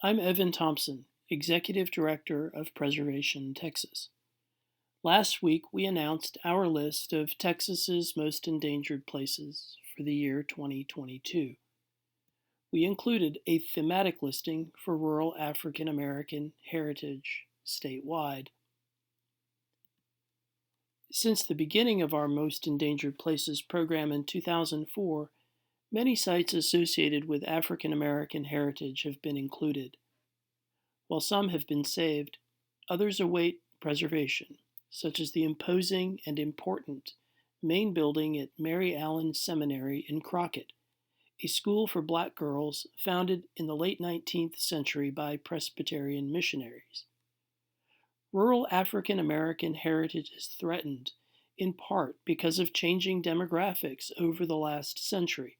I'm Evan Thompson, Executive Director of Preservation Texas. Last week, we announced our list of Texas's most endangered places for the year 2022. We included a thematic listing for rural African American heritage statewide. Since the beginning of our Most Endangered Places program in 2004, many sites associated with African American heritage have been included. While some have been saved, others await preservation, such as the imposing and important main building at Mary Allen Seminary in Crockett, a school for black girls founded in the late 19th century by Presbyterian missionaries. Rural African American heritage is threatened, in part because of changing demographics over the last century,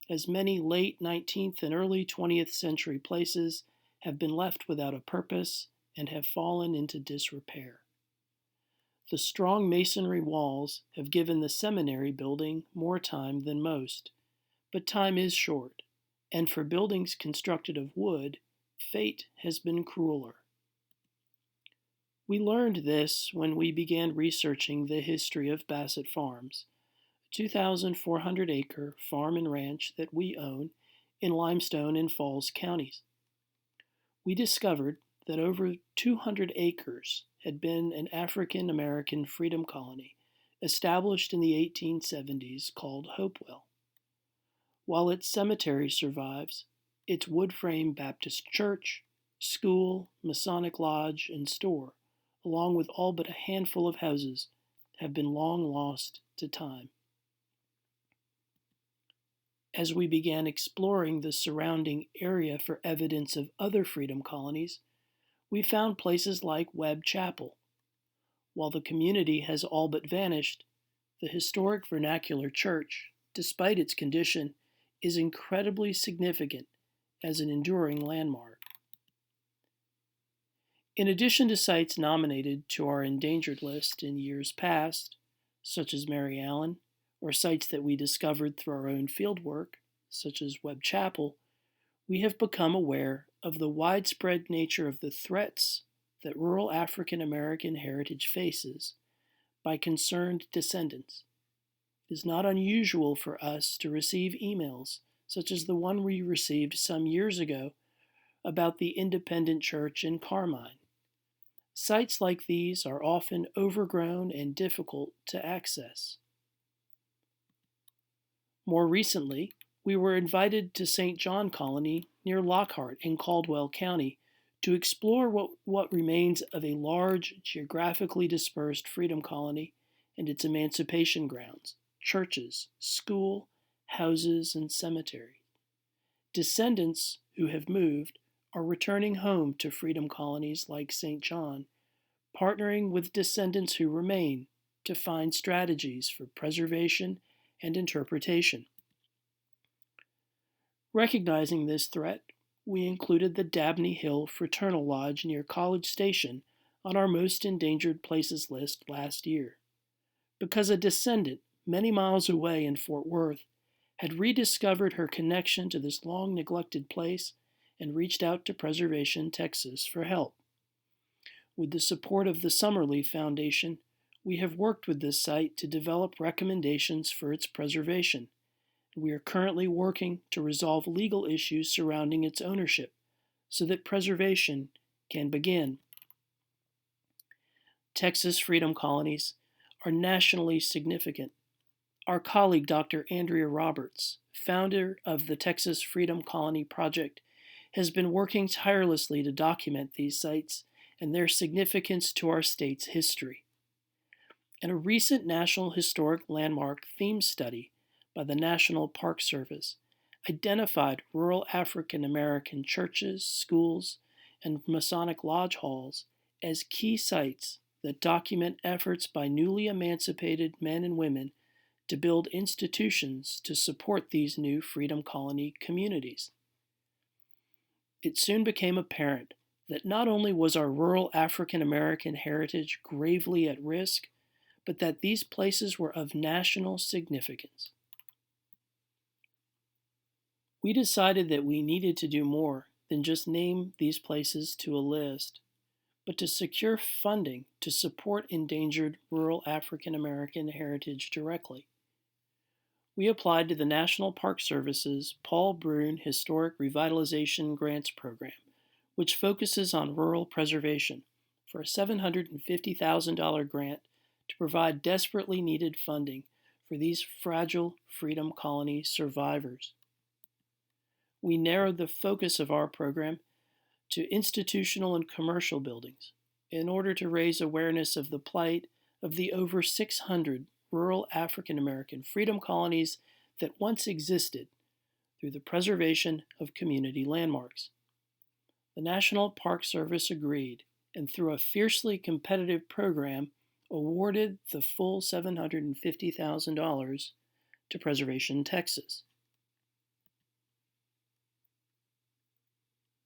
as many late 19th and early 20th century places have been left without a purpose and have fallen into disrepair. The strong masonry walls have given the seminary building more time than most, but time is short, and for buildings constructed of wood, fate has been crueler. We learned this when we began researching the history of Bassett Farms, a 2,400-acre farm and ranch that we own in Limestone and Falls counties. We discovered that over 200 acres had been an African American freedom colony established in the 1870s called Hopewell. While its cemetery survives, its wood frame Baptist church, school, Masonic lodge, and store, along with all but a handful of houses, have been long lost to time. As we began exploring the surrounding area for evidence of other freedom colonies, we found places like Webb Chapel. While the community has all but vanished, the historic vernacular church, despite its condition, is incredibly significant as an enduring landmark. In addition to sites nominated to our endangered list in years past, such as Mary Allen, or sites that we discovered through our own fieldwork, such as Webb Chapel, we have become aware of the widespread nature of the threats that rural African American heritage faces by concerned descendants. It is not unusual for us to receive emails, such as the one we received some years ago about the Independent Church in Carmine. Sites like these are often overgrown and difficult to access. More recently, we were invited to St. John Colony near Lockhart in Caldwell County to explore what remains of a large, geographically dispersed freedom colony and its emancipation grounds, churches, school, houses, and cemetery. Descendants who have moved are returning home to freedom colonies like St. John, partnering with descendants who remain to find strategies for preservation and interpretation. Recognizing this threat, we included the Dabney Hill Fraternal Lodge near College Station on our Most Endangered Places list last year, because a descendant many miles away in Fort Worth had rediscovered her connection to this long-neglected place and reached out to Preservation Texas for help. With the support of the Summerleaf Foundation, we have worked with this site to develop recommendations for its preservation. We are currently working to resolve legal issues surrounding its ownership so that preservation can begin. Texas freedom colonies are nationally significant. Our colleague, Dr. Andrea Roberts, founder of the Texas Freedom Colony Project, has been working tirelessly to document these sites and their significance to our state's history. In a recent National Historic Landmark theme study by the National Park Service, identified rural African American churches, schools, and Masonic lodge halls as key sites that document efforts by newly emancipated men and women to build institutions to support these new freedom colony communities. It soon became apparent that not only was our rural African American heritage gravely at risk, but that these places were of national significance. We decided that we needed to do more than just name these places to a list, but to secure funding to support endangered rural African American heritage directly. We applied to the National Park Service's Paul Brune Historic Revitalization Grants Program, which focuses on rural preservation, for a $750,000 grant to provide desperately needed funding for these fragile Freedom Colony survivors. We narrowed the focus of our program to institutional and commercial buildings in order to raise awareness of the plight of the over 600 rural African American freedom colonies that once existed through the preservation of community landmarks. The National Park Service agreed, and through a fiercely competitive program, awarded the full $750,000 to Preservation Texas.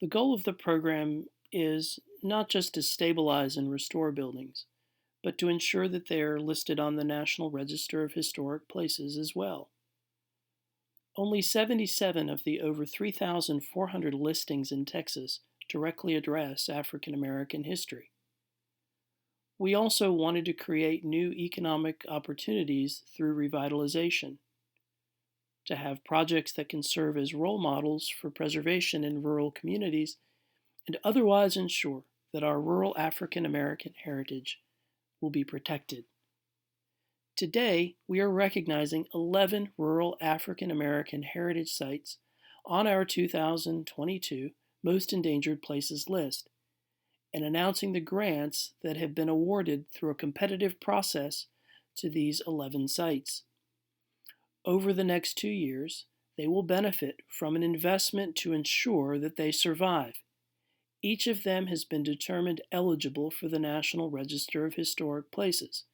The goal of the program is not just to stabilize and restore buildings, but to ensure that they are listed on the National Register of Historic Places as well. Only 77 of the over 3,400 listings in Texas directly address African American history. We also wanted to create new economic opportunities through revitalization, to have projects that can serve as role models for preservation in rural communities, and otherwise ensure that our rural African American heritage will be protected. Today, we are recognizing 11 rural African American heritage sites on our 2022 Most Endangered Places list, and announcing the grants that have been awarded through a competitive process to these 11 sites. Over the next 2 years, they will benefit from an investment to ensure that they survive. Each of them has been determined eligible for the National Register of Historic Places.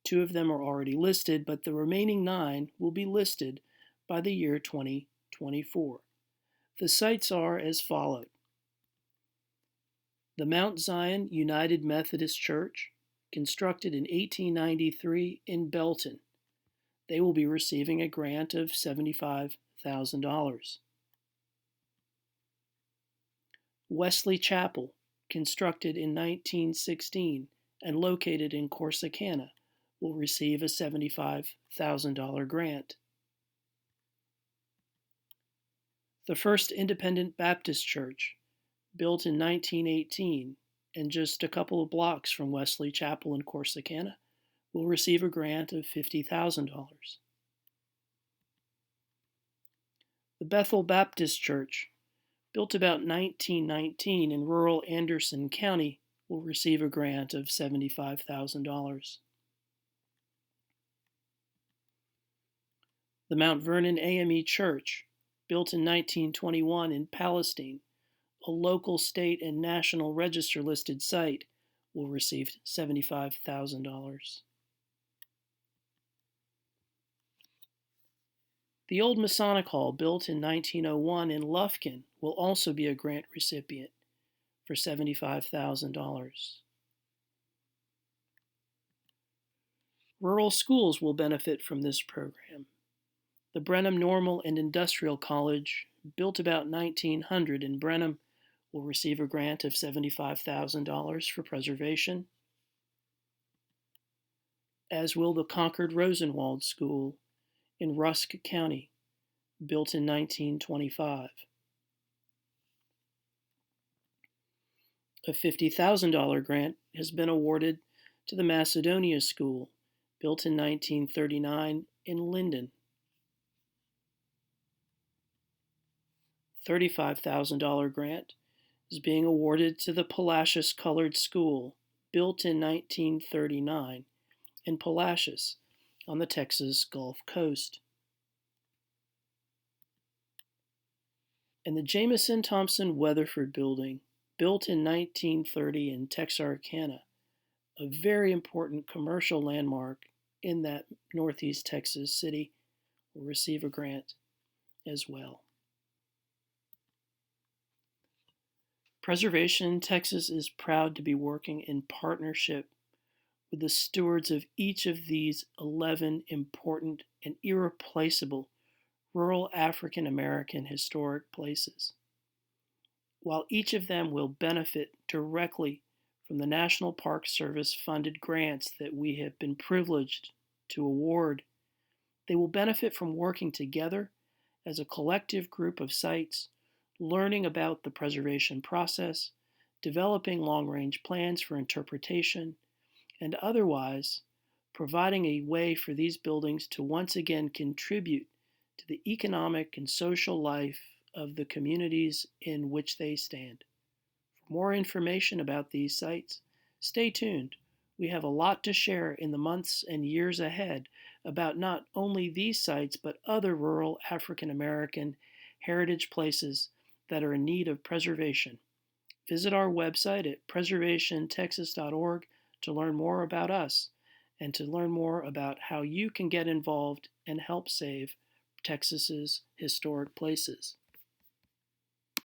2 of them are already listed, but the remaining 9 will be listed by the year 2024. The sites are as follows: the Mount Zion United Methodist Church, constructed in 1893 in Belton. They will be receiving a grant of $75,000. Wesley Chapel, constructed in 1916 and located in Corsicana, will receive a $75,000 grant. The First Independent Baptist Church, built in 1918 and just a couple of blocks from Wesley Chapel in Corsicana, will receive a grant of $50,000. The Bethel Baptist Church, built about 1919 in rural Anderson County, will receive a grant of $75,000. The Mount Vernon AME Church, built in 1921 in Palestine, a local, state, and national register listed site, will receive $75,000. The Old Masonic Hall, built in 1901 in Lufkin, will also be a grant recipient for $75,000. Rural schools will benefit from this program. The Brenham Normal and Industrial College, built about 1900 in Brenham, will receive a grant of $75,000 for preservation, as will the Concord Rosenwald School in Rusk County, built in 1925. A $50,000 grant has been awarded to the Macedonia School, built in 1939 in Linden. $35,000 grant is being awarded to the Palacios Colored School, built in 1939 in Palacios on the Texas Gulf Coast. And the Jamison Thompson Weatherford Building, built in 1930 in Texarkana, a very important commercial landmark in that northeast Texas city, will receive a grant as well. Preservation Texas is proud to be working in partnership with the stewards of each of these 11 important and irreplaceable rural African American historic places. While each of them will benefit directly from the National Park Service funded grants that we have been privileged to award, they will benefit from working together as a collective group of sites, learning about the preservation process, developing long-range plans for interpretation, and otherwise providing a way for these buildings to once again contribute to the economic and social life of the communities in which they stand. For more information about these sites, stay tuned. We have a lot to share in the months and years ahead about not only these sites but other rural African American heritage places that are in need of preservation. Visit our website at preservationtexas.org to learn more about us and to learn more about how you can get involved and help save Texas's historic places.